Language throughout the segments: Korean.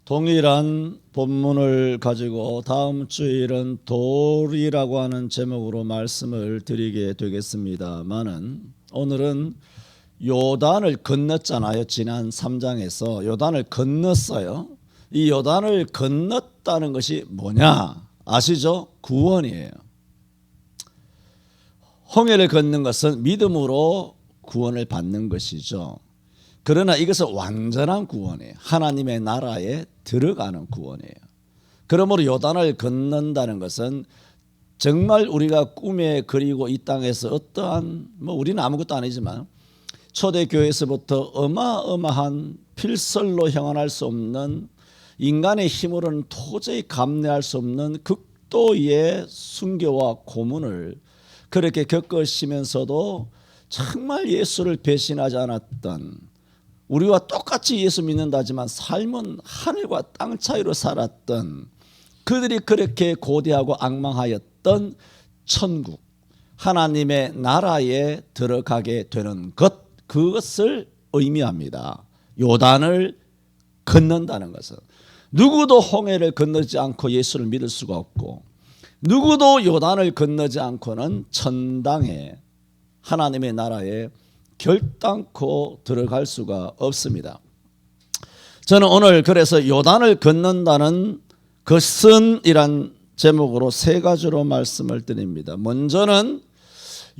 동일한 본문을 가지고 다음 주일은 돌이라고 하는 제목으로 말씀을 드리게 되겠습니다만은 오늘은 요단을 건넜잖아요. 지난 3장에서 요단을 건넜어요. 이 요단을 건넜다는 것이 뭐냐 아시죠? 구원이에요. 홍해를 걷는 것은 믿음으로 구원을 받는 것이죠. 그러나 이것은 완전한 구원이에요. 하나님의 나라에 들어가는 구원이에요. 그러므로 요단을 건넌다는 것은 정말 우리가 꿈에 그리고 이 땅에서 어떠한 우리는 아무것도 아니지만 초대교회에서부터 어마어마한 필설로 형언할 수 없는 인간의 힘으로는 도저히 감내할 수 없는 극도의 순교와 고문을 그렇게 겪으시면서도 정말 예수를 배신하지 않았던, 우리와 똑같이 예수 믿는다지만 삶은 하늘과 땅 차이로 살았던, 그들이 그렇게 고대하고 앙망하였던 천국, 하나님의 나라에 들어가게 되는 것, 그것을 의미합니다. 요단을 건넌다는 것은 누구도 홍해를 건너지 않고 예수를 믿을 수가 없고, 누구도 요단을 건너지 않고는 천당에, 하나님의 나라에 결단코 들어갈 수가 없습니다. 저는 오늘 그래서 요단을 건넌다는 것은이란 제목으로 세 가지로 말씀을 드립니다. 먼저는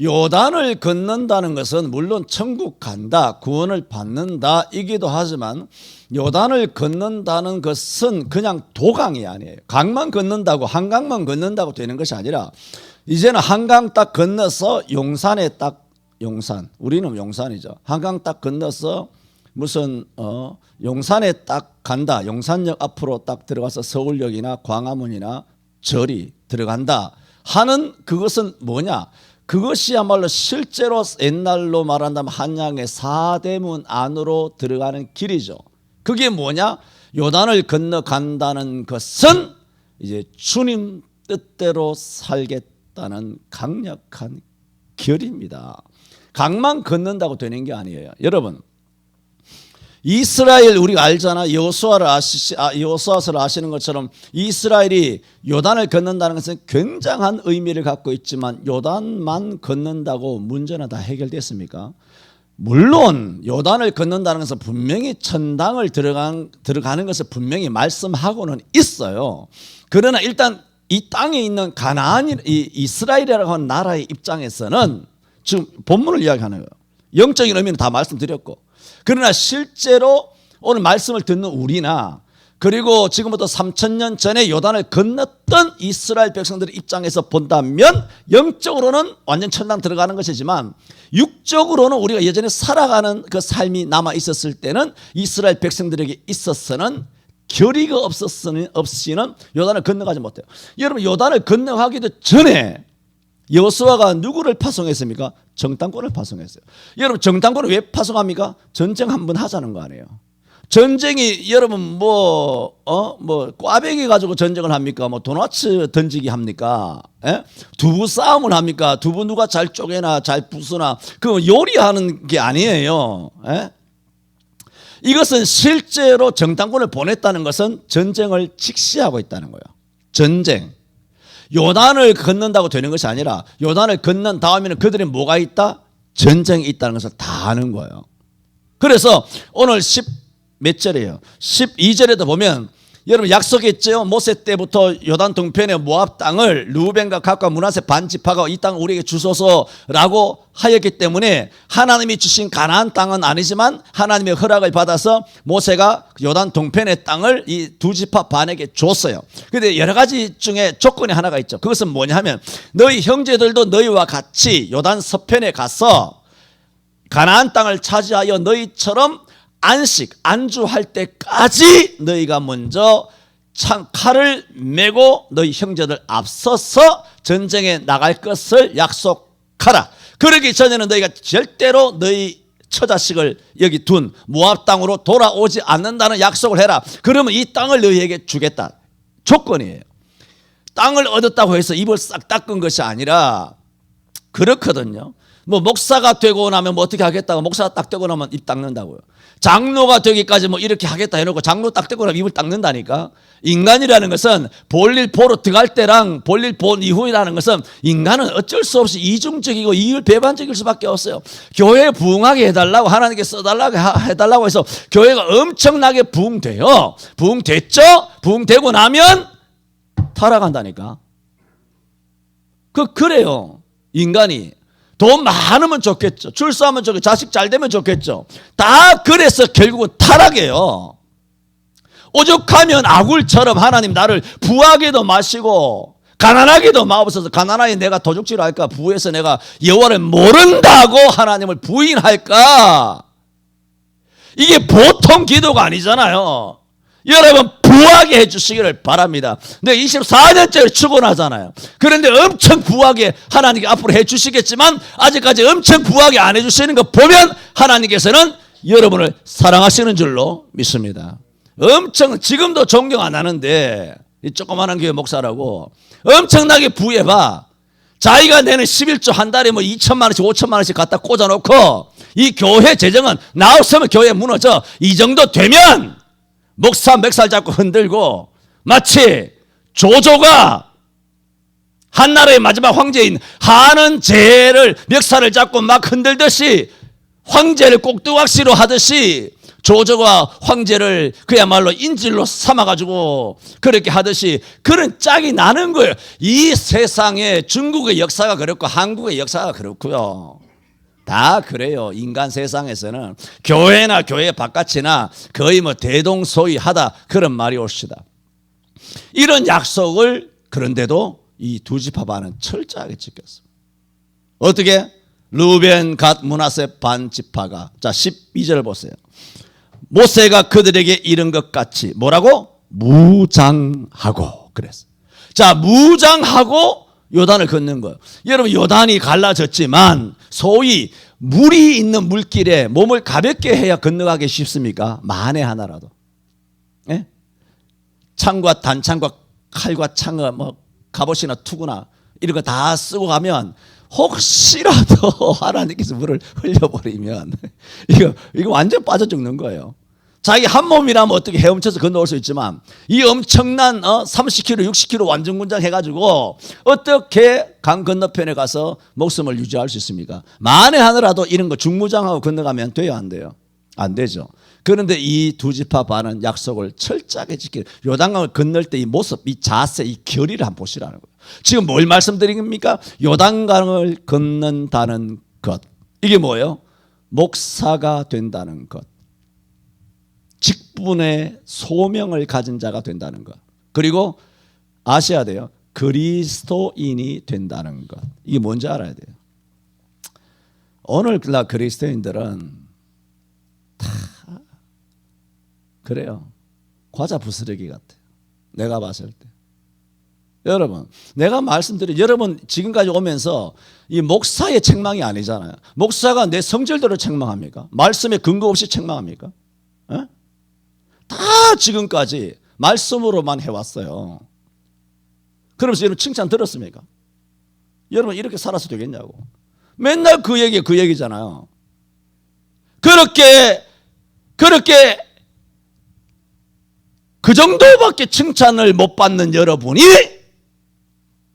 요단을 건넌다는 것은 물론 천국 간다, 구원을 받는다 이기도 하지만 요단을 건넌다는 것은 그냥 도강이 아니에요. 강만 건넌다고, 한강만 건넌다고 되는 것이 아니라 이제는 한강 딱 건너서 용산에 딱, 용산, 우리는 용산이죠. 한강 딱 건너서 무슨 용산에 딱 간다, 용산역 앞으로 딱 들어가서 서울역이나 광화문이나 절이 들어간다 하는 그것은 뭐냐? 그것이야말로 실제로 옛날로 말한다면 한양의 사대문 안으로 들어가는 길이죠. 그게 뭐냐? 요단을 건너간다는 것은 이제 주님 뜻대로 살겠다는 강력한 결입니다. 강만 건넌다고 되는 게 아니에요. 여러분, 이스라엘 우리가 알잖아. 여호수아서를 아시는 것처럼 이스라엘이 요단을 건넌다는 것은 굉장한 의미를 갖고 있지만 요단만 건넌다고 문제는 다 해결됐습니까? 물론 요단을 건넌다는 것은 분명히 천당을 들어가는 것을 분명히 말씀하고는 있어요. 그러나 일단 이 땅에 있는 가나안, 이스라엘이라고 하는 나라의 입장에서는 지금 본문을 이야기하는 거예요. 영적인 의미는 다 말씀드렸고, 그러나 실제로 오늘 말씀을 듣는 우리나 그리고 지금부터 3000년 전에 요단을 건넜던 이스라엘 백성들의 입장에서 본다면 영적으로는 완전 천당 들어가는 것이지만 육적으로는 우리가 예전에 살아가는 그 삶이 남아 있었을 때는 이스라엘 백성들에게 있어서는 결의가 없이는 요단을 건너가지 못해요. 여러분, 요단을 건너가기도 전에 여호수아가 누구를 파송했습니까? 정탐꾼을 파송했어요. 여러분, 정탐꾼을 왜 파송합니까? 전쟁 한번 하자는 거 아니에요. 전쟁이 여러분 꽈배기 가지고 전쟁을 합니까? 도너츠 던지기 합니까? 두부 싸움을 합니까? 두부 누가 잘 쪼개나 잘 부수나, 그 요리하는 게 아니에요. 이것은 실제로 정탐꾼을 보냈다는 것은 전쟁을 직시하고 있다는 거예요. 전쟁. 요단을 건넌다고 되는 것이 아니라 요단을 건넌 다음에는 그들이 뭐가 있다? 전쟁이 있다는 것을 다 아는 거예요. 그래서 오늘 10몇 절이에요. 12절에도 보면 여러분 약속했죠. 모세 때부터 요단 동편의 모압 땅을 루벤과 갓과 므낫세 반지파가 이 땅을 우리에게 주소서라고 하였기 때문에 하나님이 주신 가나안 땅은 아니지만 하나님의 허락을 받아서 모세가 요단 동편의 땅을 이 두 지파 반에게 줬어요. 그런데 여러 가지 중에 조건이 하나가 있죠. 그것은 뭐냐 하면 너희 형제들도 너희와 같이 요단 서편에 가서 가나안 땅을 차지하여 너희처럼 안주할 때까지 너희가 먼저 칼을 메고 너희 형제들 앞서서 전쟁에 나갈 것을 약속하라. 그러기 전에는 너희가 절대로 너희 처자식을 여기 둔 모압 땅으로 돌아오지 않는다는 약속을 해라. 그러면 이 땅을 너희에게 주겠다. 조건이에요. 땅을 얻었다고 해서 입을 싹 닦은 것이 아니라 그렇거든요. 뭐 목사가 되고 나면 뭐 어떻게 하겠다고 목사가 딱 되고 나면 입 닦는다고요. 장로가 되기까지 뭐 이렇게 하겠다 해놓고 장로 딱 되고 나면 입을 닦는다니까. 인간이라는 것은 볼일 보러 들어갈 때랑 볼일 본 이후이라는 것은 인간은 어쩔 수 없이 이중적이고 이율배반적일 수밖에 없어요. 교회에 부흥하게 해달라고 하나님께 써달라고 해달라고 해서 교회가 엄청나게 부흥돼요. 부흥됐죠? 부흥되고 나면 타락한다니까. 그래요. 인간이 돈 많으면 좋겠죠. 출소하면 좋겠죠. 자식 잘 되면 좋겠죠. 다 그래서 결국은 타락해요. 오죽하면 아굴처럼 하나님 나를 부하게도 마시고 가난하게도 마옵소서. 가난하게 내가 도둑질 할까? 부에서 내가 여호와를 모른다고 하나님을 부인할까? 이게 보통 기도가 아니잖아요. 여러분 부하게 해주시기를 바랍니다. 내가 24년째를 축원하잖아요. 그런데 엄청 부하게 하나님께 앞으로 해주시겠지만 아직까지 엄청 부하게 안 해주시는 거 보면 하나님께서는 여러분을 사랑하시는 줄로 믿습니다. 엄청 지금도 존경 안 하는데 이 조그마한 교회 목사라고 엄청나게 부해봐. 자기가 내는 11조 한 달에 뭐 2천만 원씩 5천만 원씩 갖다 꽂아놓고 이 교회 재정은 나 없으면 교회 무너져. 이 정도 되면 목사 멱살 잡고 흔들고 마치 조조가 한나라의 마지막 황제인 한은 제를 멱살을 잡고 막 흔들듯이 황제를 꼭두각시로 하듯이 조조가 황제를 그야말로 인질로 삼아가지고 그렇게 하듯이 그런 짝이 나는 거예요. 이 세상에 중국의 역사가 그렇고 한국의 역사가 그렇고요. 다 그래요. 인간 세상에서는 교회나 교회 바깥이나 거의 뭐 대동소이하다 그런 말이 옵시다. 이런 약속을 그런데도 이 두 지파반은 철저하게 지켰어. 어떻게? 르벤, 갓, 므낫세 반 지파가 자 12절 보세요. 모세가 그들에게 이른 것 같이 뭐라고? 무장하고 그랬어. 자 무장하고 요단을 걷는 거예요. 여러분 요단이 갈라졌지만 소위 물이 있는 물길에 몸을 가볍게 해야 건너가기 쉽습니까? 만에 하나라도. 예? 창과 단창과 칼과 창과 뭐 갑옷이나 투구나 이런 거 다 쓰고 가면 혹시라도 하나님께서 물을 흘려버리면 이거 완전 빠져 죽는 거예요. 자기 한 몸이라면 어떻게 헤엄쳐서 건너올 수 있지만 이 엄청난 30km, 60km 완전군장 해가지고 어떻게 강 건너편에 가서 목숨을 유지할 수 있습니까? 만에 하나라도 이런 거 중무장하고 건너가면 돼요, 안 돼요? 안 되죠. 그런데 이 두 지파 반은 약속을 철저하게 지키는 요단강을 건널 때 이 모습, 이 자세, 이 결의를 한번 보시라는 거예요. 지금 뭘 말씀드립니까? 요단강을 건넌다는 것. 이게 뭐예요? 목사가 된다는 것. 직분의 소명을 가진 자가 된다는 것. 그리고 아셔야 돼요. 그리스도인이 된다는 것. 이게 뭔지 알아야 돼요. 오늘날 그리스도인들은 다 그래요. 과자 부스러기 같아요. 내가 봤을 때. 여러분, 내가 말씀드린 여러분 지금까지 오면서 이 목사의 책망이 아니잖아요. 목사가 내 성질대로 책망합니까? 말씀에 근거 없이 책망합니까? 에? 다 지금까지 말씀으로만 해왔어요. 그러면서 여러분 칭찬 들었습니까? 여러분 이렇게 살아서 되겠냐고. 맨날 그 얘기잖아요. 그렇게 그 정도밖에 칭찬을 못 받는 여러분이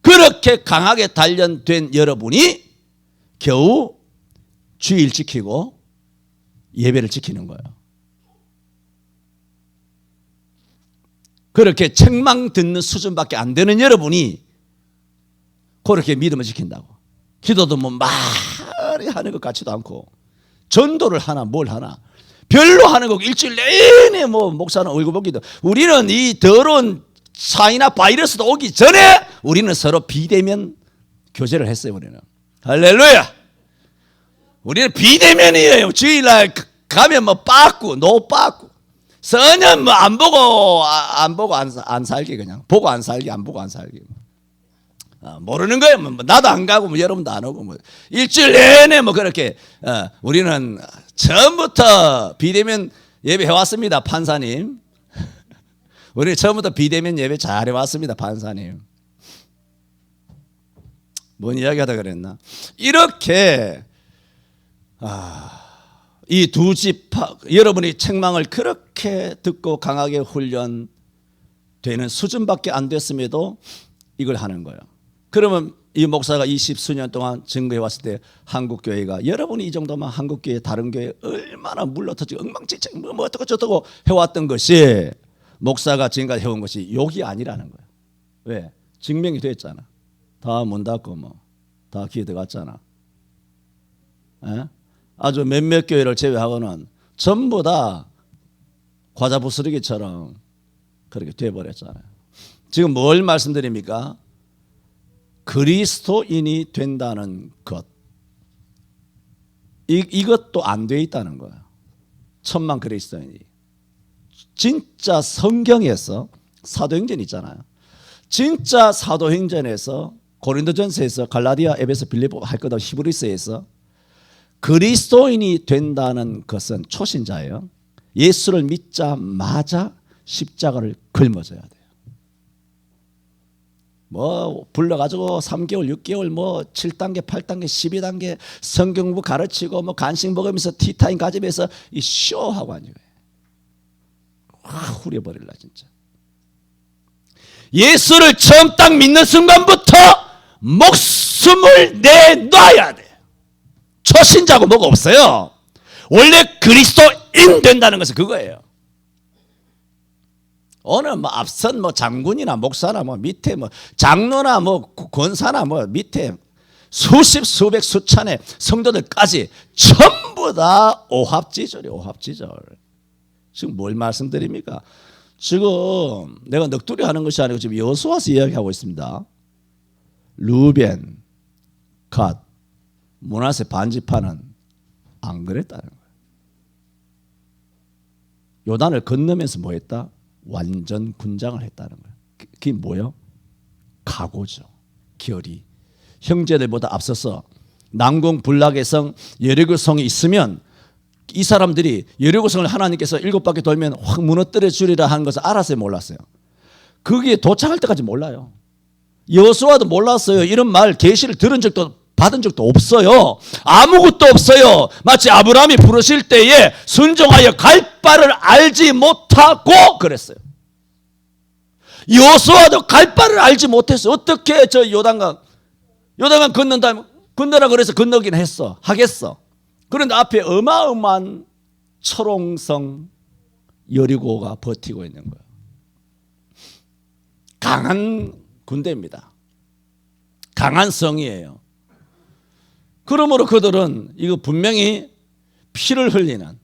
그렇게 강하게 단련된 여러분이 겨우 주일 지키고 예배를 지키는 거예요. 그렇게 책망 듣는 수준밖에 안 되는 여러분이 그렇게 믿음을 지킨다고. 기도도 뭐 말이 하는 것 같지도 않고 전도를 하나 뭘 하나 별로 하는 거 일주일 내내 뭐 목사는 얼굴 보기도. 우리는 이 더러운 사이나 바이러스도 오기 전에 우리는 서로 비대면 교제를 했어요. 우리는 할렐루야. 우리는 비대면이에요. 주일날 가면 뭐 빠꾸 노 빠꾸 서년 뭐 안 보고 안 살기 그냥 보고 안 살기 안 보고 안 살기 모르는 거예요. 뭐 나도 안 가고 뭐 여러분도 안 오고 뭐 일주일 내내 뭐 그렇게 우리는 처음부터 비대면 예배 해왔습니다. 판사님. 우리 처음부터 비대면 예배 잘 해왔습니다. 판사님. 뭔 이야기하다 그랬나? 이렇게 이 두 지파, 여러분이 책망을 그렇게 듣고 강하게 훈련되는 수준밖에 안 됐음에도 이걸 하는 거예요. 그러면 이 목사가 20수년 동안 증거해 왔을 때 한국교회가, 여러분이 이 정도면 한국교회 다른 교회 얼마나 물러터지고 엉망진창 뭐 어떻고 저쩌고 해왔던 것이, 목사가 지금까지 해온 것이 욕이 아니라는 거예요. 왜? 증명이 됐잖아. 다 문 닫고 뭐 다 기회 들어갔잖아. 에? 아주 몇몇 교회를 제외하고는 전부 다 과자 부스러기처럼 그렇게 돼버렸잖아요. 지금 뭘 말씀드립니까? 그리스도인이 된다는 것, 이것도 안 돼 있다는 거예요. 천만 그리스도인이. 진짜 성경에서 사도행전 있잖아요. 진짜 사도행전에서 고린도전서에서 갈라디아, 에베소, 빌립보 할 것 없이 히브리서에서 그리스도인이 된다는 것은 초신자예요. 예수를 믿자마자 십자가를 짊어져야 돼요. 뭐 불러가지고 3개월, 6개월, 뭐 7단계, 8단계, 12단계 성경 공부 가르치고 뭐 간식 먹으면서 티타임 가지면서 이 쇼하고 하는 거예요. 확 후려버릴라 진짜. 예수를 처음 딱 믿는 순간부터 목숨을 내놔야 돼요. 초신자고 뭐가 없어요. 원래 그리스도인 된다는 것은 그거예요. 오늘 뭐 앞선 뭐 장군이나 목사나 뭐 밑에 뭐 장로나 뭐 권사나 뭐 밑에 수십 수백 수천의 성도들까지 전부 다 오합지졸이에요. 오합지졸. 지금 뭘 말씀드립니까? 지금 내가 넋두리 하는 것이 아니고 지금 여호수아서 이야기하고 있습니다. 루벤, 갓, 므낫세 반지파는 안 그랬다는 거예요. 요단을 건너면서 뭐 했다? 완전 군장을 했다는 거예요. 그게 뭐예요? 각오죠. 결의. 형제들보다 앞서서 난공불락의 성 여리고성이 있으면 이 사람들이 여리고성을 하나님께서 7바퀴 돌면 확 무너뜨려 주리라 하는 것을 알았어요, 몰랐어요? 거기에 도착할 때까지 몰라요. 여호수아도 몰랐어요. 이런 말 계시를 들은 적도 받은 적도 없어요. 아무것도 없어요. 마치 아브라함이 부르실 때에 순종하여 갈 바를 알지 못하고 그랬어요. 여호수아도 갈 바를 알지 못했어요. 어떻게 저 요단강 건너라 그래서 건너긴 했어. 하겠어. 그런데 앞에 어마어마한 초롱성 여리고가 버티고 있는 거예요. 강한 군대입니다. 강한 성이에요. 그러므로 그들은 이거 분명히 피를 흘리는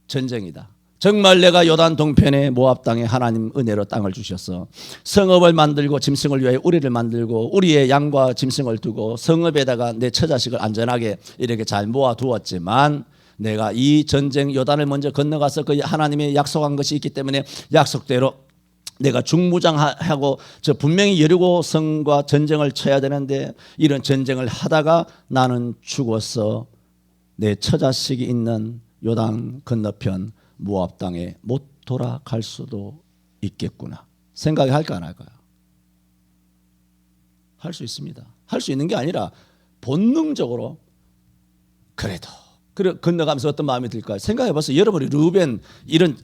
전쟁이다. 정말 내가 요단 동편의 모압 땅에 하나님 은혜로 땅을 주셔서 성읍을 만들고 짐승을 위하여 우리를 만들고 우리의 양과 짐승을 두고 성읍에다가 내 처자식을 안전하게 이렇게 잘 모아두었지만 내가 이 전쟁 요단을 먼저 건너가서 그 하나님이 약속한 것이 있기 때문에 약속대로 내가 중무장하고 저 분명히 여리고 성과 전쟁을 쳐야 되는데 이런 전쟁을 하다가 나는 죽어서 내 처자식이 있는 요단 건너편 모압 땅에 못 돌아갈 수도 있겠구나. 생각이 할까 안 할까요? 할 수 있습니다. 할 수 있는 게 아니라 본능적으로 그래도 건너가면서 어떤 마음이 들까요? 생각해 보세요. 여러분이 루벤 이런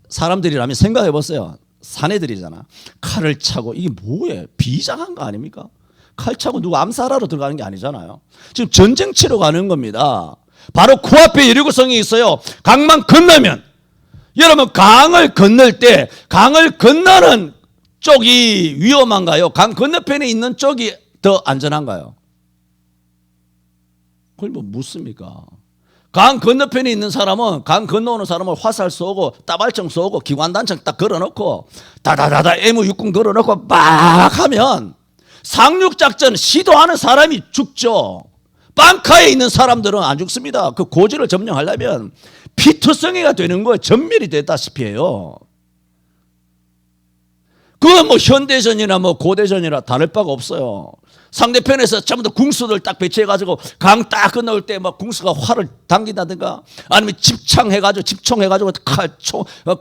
사람들이라면 생각해 보세요. 사내들이잖아. 칼을 차고 이게 뭐예요? 비장한 거 아닙니까? 칼 차고 누구 암살하러 들어가는 게 아니잖아요. 지금 전쟁 치러 가는 겁니다. 바로 코앞에 여리고성이 있어요. 강만 건너면 여러분 강을 건널 때 강을 건너는 쪽이 위험한가요? 강 건너편에 있는 쪽이 더 안전한가요? 그걸 뭐 묻습니까? 강 건너편에 있는 사람은 강 건너오는 사람을 화살 쏘고 따발총 쏘고 기관단총 딱 걸어놓고 다다다다 M60 걸어놓고 막 하면 상륙작전 시도하는 사람이 죽죠. 빵카에 있는 사람들은 안 죽습니다. 그 고지를 점령하려면 피투성이가 되는 거예요. 전멸이 됐다시피 해요. 그건 뭐 현대전이나 뭐 고대전이나 다를 바가 없어요. 상대편에서 전부 다 궁수들 딱 배치해가지고 강 딱 건너올 때 막 궁수가 활을 당긴다든가 아니면 집총해가지고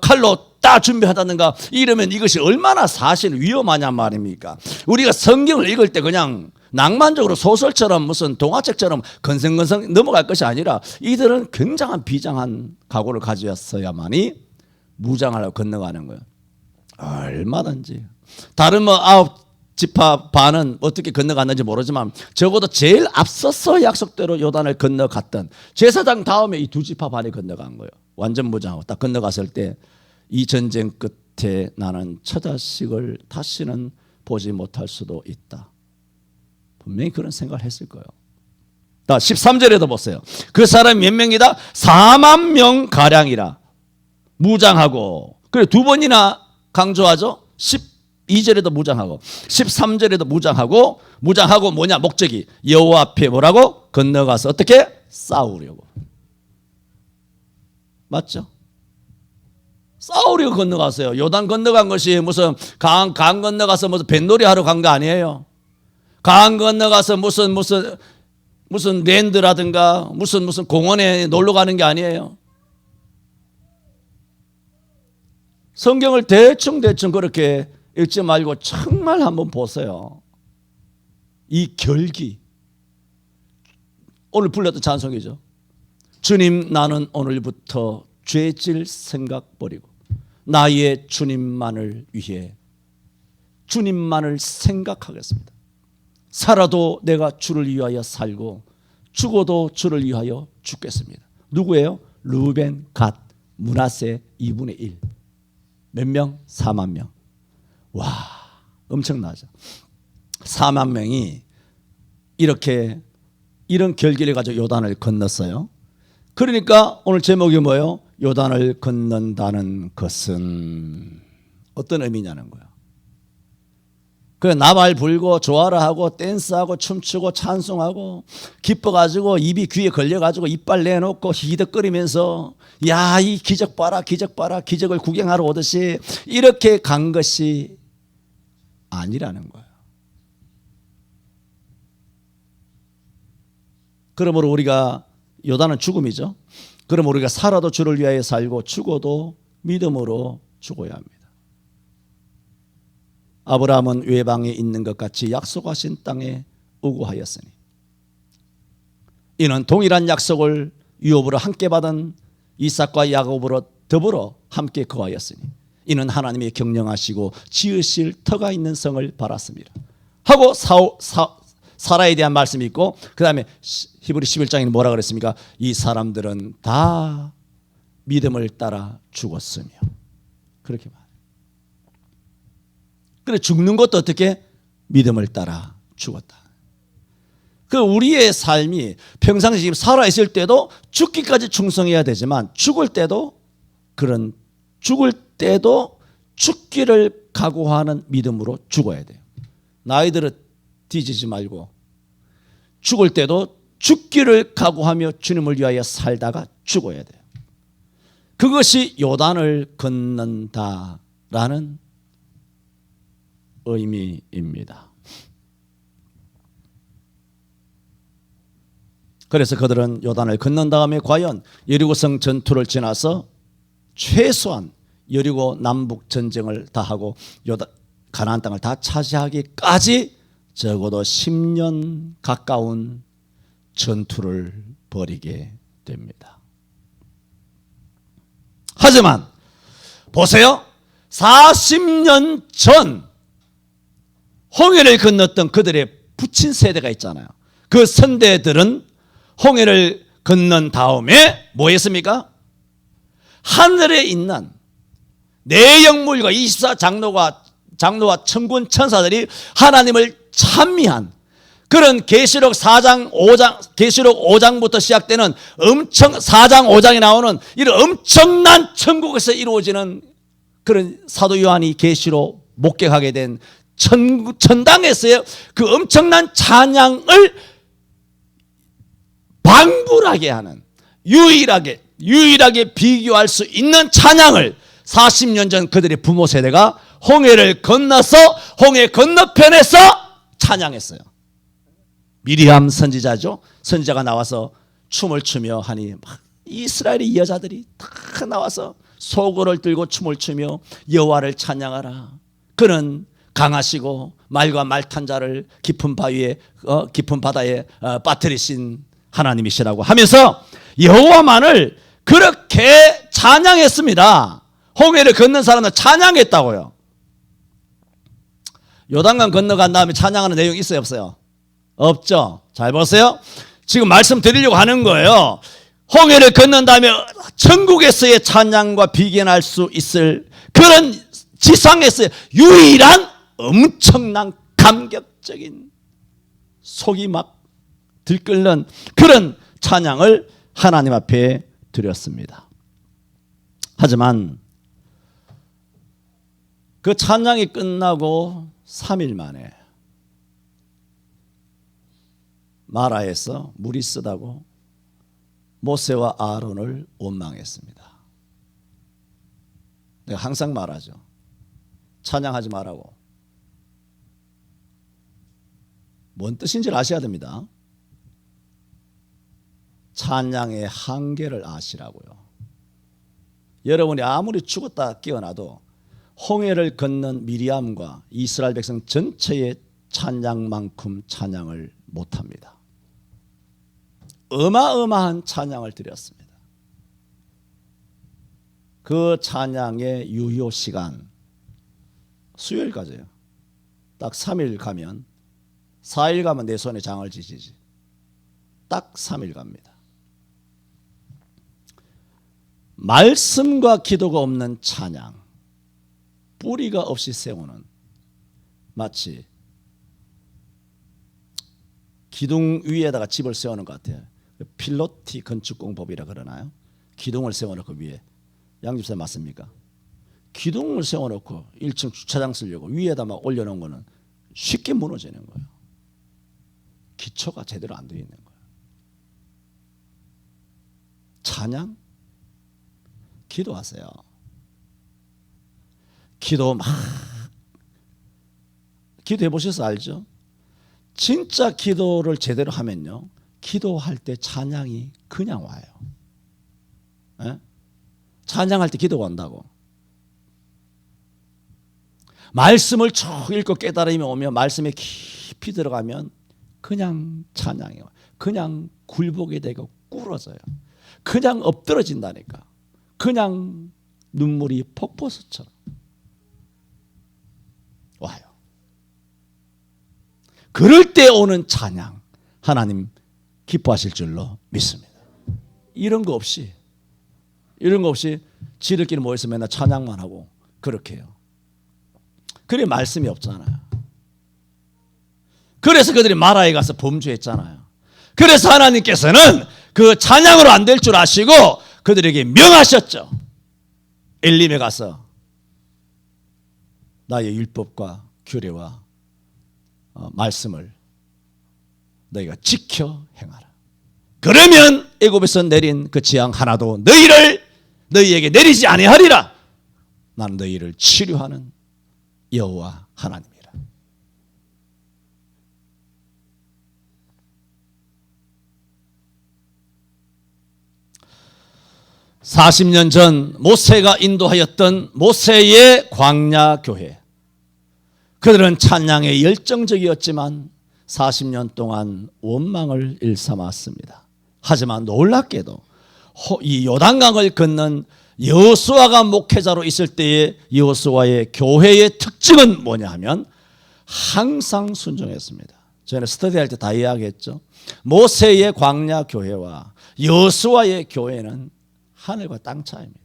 칼로 딱 준비하다든가 이러면 이것이 얼마나 사실 위험하냐 말입니까? 우리가 성경을 읽을 때 그냥 낭만적으로 소설처럼 무슨 동화책처럼 건성건성 넘어갈 것이 아니라 이들은 굉장한 비장한 각오를 가졌어야만이 무장하려고 건너가는 거예요. 얼마든지. 다른 뭐 9지파 반은 어떻게 건너갔는지 모르지만 적어도 제일 앞서서 약속대로 요단을 건너갔던 제사장 다음에 이 2지파 반이 건너간 거예요. 완전 무장하고 딱 건너갔을 때 이 전쟁 끝에 나는 처자식을 다시는 보지 못할 수도 있다. 분명히 그런 생각을 했을 거예요. 13절에도 보세요. 그 사람이 몇 명이다? 4만 명 가량이라. 무장하고. 그래 두 번이나 강조하죠. 12절에도 무장하고 13절에도 무장하고 뭐냐 목적이 여호와 앞에 뭐라고? 건너가서 어떻게? 싸우려고. 맞죠? 싸우려고 건너갔어요. 요단 건너간 것이 무슨 강 건너가서 무슨 뱃놀이 하러 간 거 아니에요. 강 건너가서 무슨 랜드라든가 무슨 공원에 놀러 가는 게 아니에요. 성경을 대충 그렇게 읽지 말고 정말 한번 보세요. 이 결기. 오늘 불렀던 찬송이죠. 주님 나는 오늘부터 죄질 생각 버리고 나의 주님만을 위해 주님만을 생각하겠습니다. 살아도 내가 주를 위하여 살고 죽어도 주를 위하여 죽겠습니다. 누구예요? 루벤, 갓, 므낫세 2분의 1. 몇 명? 4만 명. 와, 엄청나죠. 4만 명이 이런 결기를 가지고 요단을 건넜어요. 그러니까 오늘 제목이 뭐예요? 요단을 건넌다는 것은 어떤 의미냐는 거예요. 그래 나발 불고 조화를 하고 댄스하고 춤추고 찬송하고 기뻐가지고 입이 귀에 걸려가지고 이빨 내놓고 히덕거리면서 야, 이 기적 봐라 기적을 구경하러 오듯이 이렇게 간 것이 아니라는 거예요. 그러므로 우리가 요단은 죽음이죠. 그럼 우리가 살아도 주를 위하여 살고 죽어도 믿음으로 죽어야 합니다. 아브라함은 외방에 있는 것 같이 약속하신 땅에 우고하였으니 이는 동일한 약속을 유업으로 함께 받은 이삭과 야곱으로 더불어 함께 거하였으니 이는 하나님이 경영하시고 지으실 터가 있는 성을 바랐습니다 하고 사라에 대한 말씀이 있고 그 다음에 히브리 11장에는 뭐라 그랬습니까? 이 사람들은 다 믿음을 따라 죽었으며 그렇게 말해요. 그래 죽는 것도 어떻게? 믿음을 따라 죽었다. 그 우리의 삶이 평상시 지금 살아있을 때도 죽기까지 충성해야 되지만 죽을 때도 죽기를 각오하는 믿음으로 죽어야 돼요. 나이 들어 뒤지지 말고 죽을 때도 죽기를 각오하며 주님을 위하여 살다가 죽어야 돼요. 그것이 요단을 건넌다라는 의미입니다. 그래서 그들은 요단을 건넌 다음에 과연 여리고성 전투를 지나서 최소한 여리고 남북 전쟁을 다 하고 가나안 땅을 다 차지하기까지 적어도 10년 가까운 전투를 벌이게 됩니다. 하지만 보세요. 40년 전 홍해를 건넜던 그들의 부친 세대가 있잖아요. 그 선대들은 홍해를 건넌 다음에 뭐 했습니까? 하늘에 있는 내영물과 24장로와 천군 천사들이 하나님을 찬미한 그런 계시록 4장 5장 계시록 5장부터 시작되는 4장 5장에 나오는 이런 엄청난 천국에서 이루어지는 그런 사도 요한이 계시로 목격하게 된 천당에서의 그 엄청난 찬양을 방불하게 하는 유일하게 비교할 수 있는 찬양을 40년 전 그들의 부모 세대가 홍해를 건너서 홍해 건너편에서 찬양했어요. 미리암 선지자죠. 선지자가 나와서 춤을 추며 하니 막 이스라엘의 여자들이 다 나와서 소고를 들고 춤을 추며 여호와를 찬양하라. 그는 강하시고 말과 말 탄 자를 깊은 바다에 빠뜨리신 하나님이시라고 하면서 여호와만을 그렇게 찬양했습니다. 홍해를 건넌 사람은 찬양했다고요. 요단강 건너간 다음에 찬양하는 내용이 있어요, 없어요? 없죠. 잘 보세요. 지금 말씀드리려고 하는 거예요. 홍해를 건넌 다음에 천국에서의 찬양과 비견할 수 있을 그런 지상에서의 유일한 엄청난 감격적인 속이 막 들끓는 그런 찬양을 하나님 앞에 드렸습니다. 하지만 그 찬양이 끝나고 3일 만에 마라에서 물이 쓰다고 모세와 아론을 원망했습니다. 내가 항상 말하죠. 찬양하지 말라고. 뭔 뜻인지를 아셔야 됩니다. 찬양의 한계를 아시라고요. 여러분이 아무리 죽었다 깨어나도 홍해를 건넌 미리암과 이스라엘 백성 전체의 찬양만큼 찬양을 못합니다. 어마어마한 찬양을 드렸습니다. 그 찬양의 유효 시간 수요일까지요. 딱 3일 가면 4일 가면 내 손에 장을 지지지. 딱 3일 갑니다. 말씀과 기도가 없는 찬양, 뿌리가 없이 세우는 마치 기둥 위에다가 집을 세우는 것 같아요. 필로티 건축공법이라 그러나요? 기둥을 세워놓고 위에. 양집사 맞습니까? 기둥을 세워놓고 1층 주차장 쓰려고 위에다 막 올려놓은 거는 쉽게 무너지는 거예요. 기초가 제대로 안 되어 있는 거예요. 찬양? 기도하세요. 기도 막 기도해 보셔서 알죠? 진짜 기도를 제대로 하면요, 기도할 때 찬양이 그냥 와요. 에? 찬양할 때 기도가 온다고. 말씀을 쭉 읽고 깨달음이 오면 말씀에 깊이 들어가면 그냥 찬양이 와요. 그냥 굴복이 되고 꿇어져요. 그냥 엎드러진다니까. 그냥 눈물이 폭포수처럼 와요. 그럴 때 오는 찬양 하나님 기뻐하실 줄로 믿습니다. 이런 거 없이 지들끼리 모여서 맨날 찬양만 하고 그렇게 해요. 그래 말씀이 없잖아요. 그래서 그들이 마라에 가서 범죄했잖아요. 그래서 하나님께서는 그 찬양으로 안 될 줄 아시고 그들에게 명하셨죠. 엘림에 가서 나의 율법과 규례와 말씀을 너희가 지켜 행하라. 그러면 애굽에서 내린 그 재앙 하나도 너희에게 내리지 아니하리라. 나는 너희를 치료하는 여호와 하나님이라. 40년 전 모세가 인도하였던 모세의 광야 교회. 그들은 찬양에 열정적이었지만 40년 동안 원망을 일삼았습니다. 하지만 놀랍게도 이 요단강을 건넌 여호수아가 목회자로 있을 때의 여호수아의 교회의 특징은 뭐냐 하면 항상 순종했습니다. 저희는 스터디할 때 다 이야기했죠. 모세의 광야 교회와 여호수아의 교회는 하늘과 땅 차이입니다.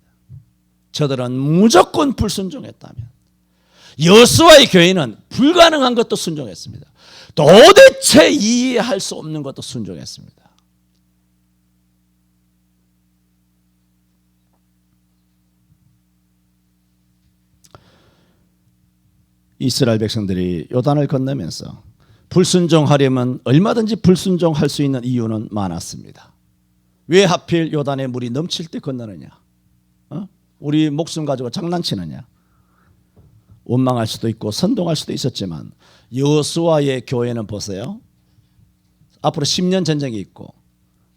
저들은 무조건 불순종했다면 여호수아의 교회는 불가능한 것도 순종했습니다. 도대체 이해할 수 없는 것도 순종했습니다. 이스라엘 백성들이 요단을 건너면서 불순종하려면 얼마든지 불순종할 수 있는 이유는 많았습니다. 왜 하필 요단의 물이 넘칠 때 건너느냐? 우리 목숨 가지고 장난치느냐. 원망할 수도 있고 선동할 수도 있었지만 여호수아의 교회는 보세요. 앞으로 10년 전쟁이 있고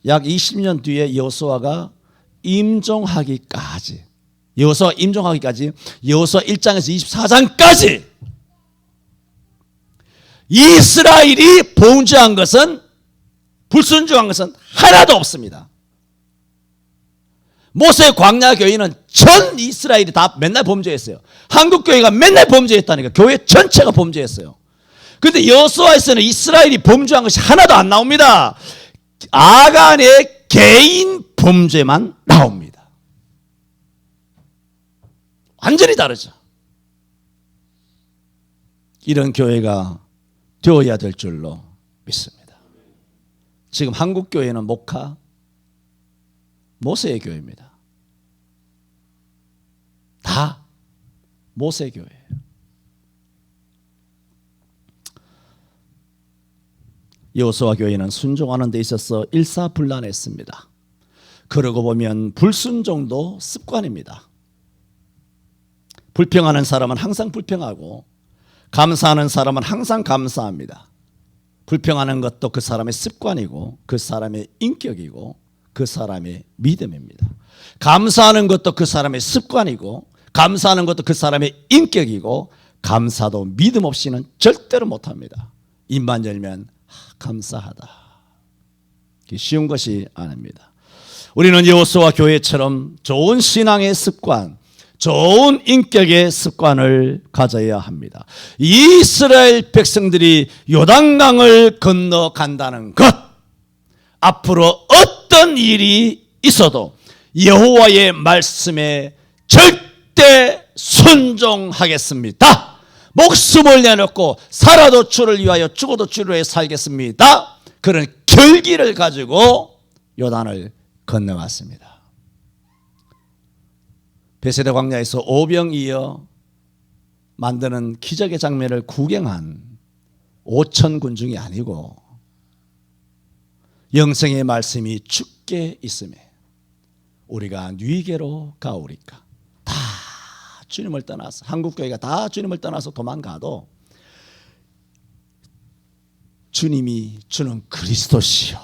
약 20년 뒤에 여호수아가 임종하기까지 여호수아 1장에서 24장까지 이스라엘이 범죄한 것은 불순종한 것은 하나도 없습니다. 모세 광야 교회는 전 이스라엘이 다 맨날 범죄했어요. 한국 교회가 맨날 범죄했다니까. 교회 전체가 범죄했어요. 그런데 여호수아에서는 이스라엘이 범죄한 것이 하나도 안 나옵니다. 아간의 개인 범죄만 나옵니다. 완전히 다르죠. 이런 교회가 되어야 될 줄로 믿습니다. 지금 한국 교회는 목화 모세의 교회입니다. 다 모세 교회예요. 여호수아 교회는 순종하는 데 있어서 일사불란했습니다. 그러고 보면 불순종도 습관입니다. 불평하는 사람은 항상 불평하고 감사하는 사람은 항상 감사합니다. 불평하는 것도 그 사람의 습관이고 그 사람의 인격이고 그 사람의 믿음입니다. 감사하는 것도 그 사람의 습관이고 감사하는 것도 그 사람의 인격이고 감사도 믿음 없이는 절대로 못합니다. 입만 열면 감사하다. 쉬운 것이 아닙니다. 우리는 여호수아 교회처럼 좋은 신앙의 습관, 좋은 인격의 습관을 가져야 합니다. 이스라엘 백성들이 요단강을 건너간다는 것, 앞으로 어떤 일이 있어도 여호와의 말씀에 절대 순종하겠습니다. 목숨을 내놓고 살아도 주를 위하여 죽어도 주를 위하여 살겠습니다. 그런 결기를 가지고 요단을 건너갔습니다. 베세다 광야에서 오병이어 만드는 기적의 장면을 구경한 5천 군중이 아니고 영생의 말씀이 죽게 있음에 우리가 뉘게로 가오리까. 다 주님을 떠나서 한국교회가 다 주님을 떠나서 도망가도 주님이 주는 그리스도시요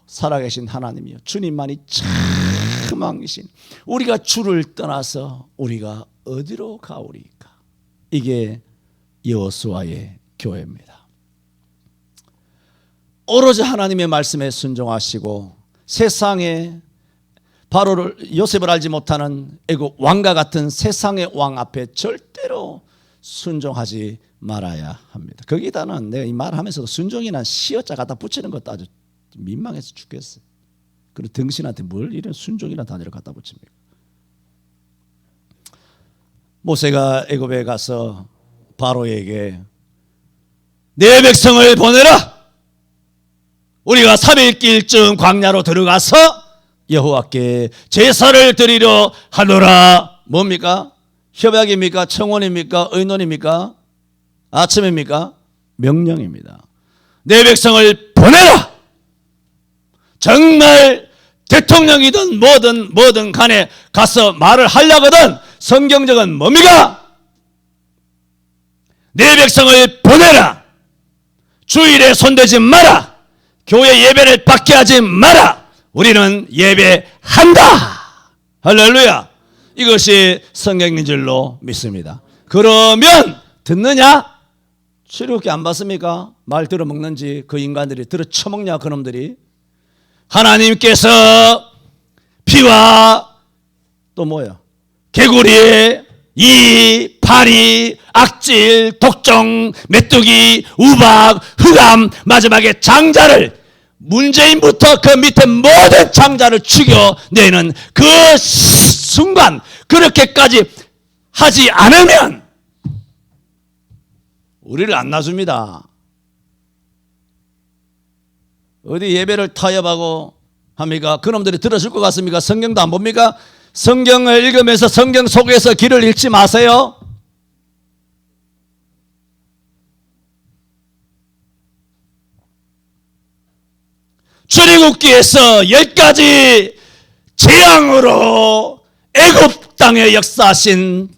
살아계신 하나님이요 주님만이 참 왕이신 우리가 주를 떠나서 우리가 어디로 가오리까. 이게 여호수아의 교회입니다. 오로지 하나님의 말씀에 순종하시고 세상에 바로를 요셉을 알지 못하는 애국 왕과 같은 세상의 왕 앞에 절대로 순종하지 말아야 합니다. 거기다는 내가 이 말하면서도 순종이나 시어자 갖다 붙이는 것도 아주 민망해서 죽겠어요. 그리고 등신한테 뭘 이런 순종이라는 단어를 갖다 붙입니까? 모세가 애굽에 가서 바로에게 내 백성을 보내라. 우리가 3일길쯤 광야로 들어가서 여호와께 제사를 드리려 하노라. 뭡니까? 협약입니까? 청원입니까? 의논입니까? 아침입니까? 명령입니다. 내 백성을 보내라. 정말 대통령이든 뭐든 간에 가서 말을 하려거든 성경적은 뭡니까? 내 백성을 보내라. 주일에 손대지 마라. 교회 예배를 받게 하지 마라. 우리는 예배한다. 할렐루야. 이것이 성경인 줄로 믿습니다. 그러면 듣느냐? 출애굽기 안 봤습니까? 말 들어먹는지 그 인간들이 들어 처먹냐 그놈들이. 하나님께서 피와 또 뭐야? 개구리, 이, 파리, 악질, 독종, 메뚜기, 우박, 흑암, 마지막에 장자를 문재인부터 그 밑에 모든 장자를 죽여내는 그 순간 그렇게까지 하지 않으면 우리를 안 놔줍니다. 어디 예배를 타협하고 합니까? 그놈들이 들어줄 것 같습니까? 성경도 안 봅니까? 성경을 읽으면서 성경 속에서 길을 잃지 마세요. 출애굽기에서 10가지 재앙으로 애굽 땅에 역사하신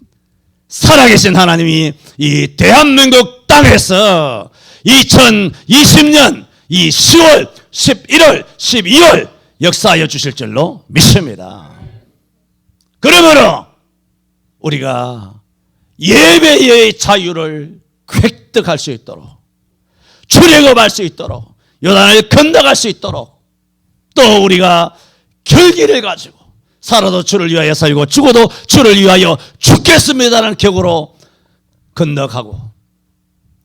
살아계신 하나님이 이 대한민국 땅에서 2020년 이 10월, 11월, 12월 역사하여 주실 줄로 믿습니다. 그러므로 우리가 예배의 자유를 획득할 수 있도록, 출애굽할 수 있도록, 요단을 건너갈 수 있도록, 또 우리가 결기를 가지고 살아도 주를 위하여 살고 죽어도 주를 위하여 죽겠습니다라는 격으로 건너가고,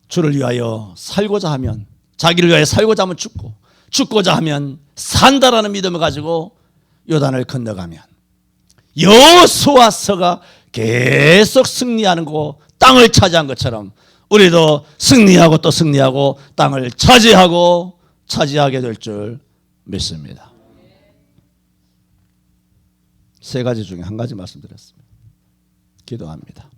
주를 위하여 살고자 하면, 자기를 위하여 살고자 하면 죽고, 죽고자 하면 산다라는 믿음을 가지고 요단을 건너가면 여호수아서가 계속 승리하는 거, 땅을 차지한 것처럼 우리도 승리하고 또 승리하고 땅을 차지하게 될 줄 믿습니다. 세 가지 중에 한 가지 말씀드렸습니다. 기도합니다.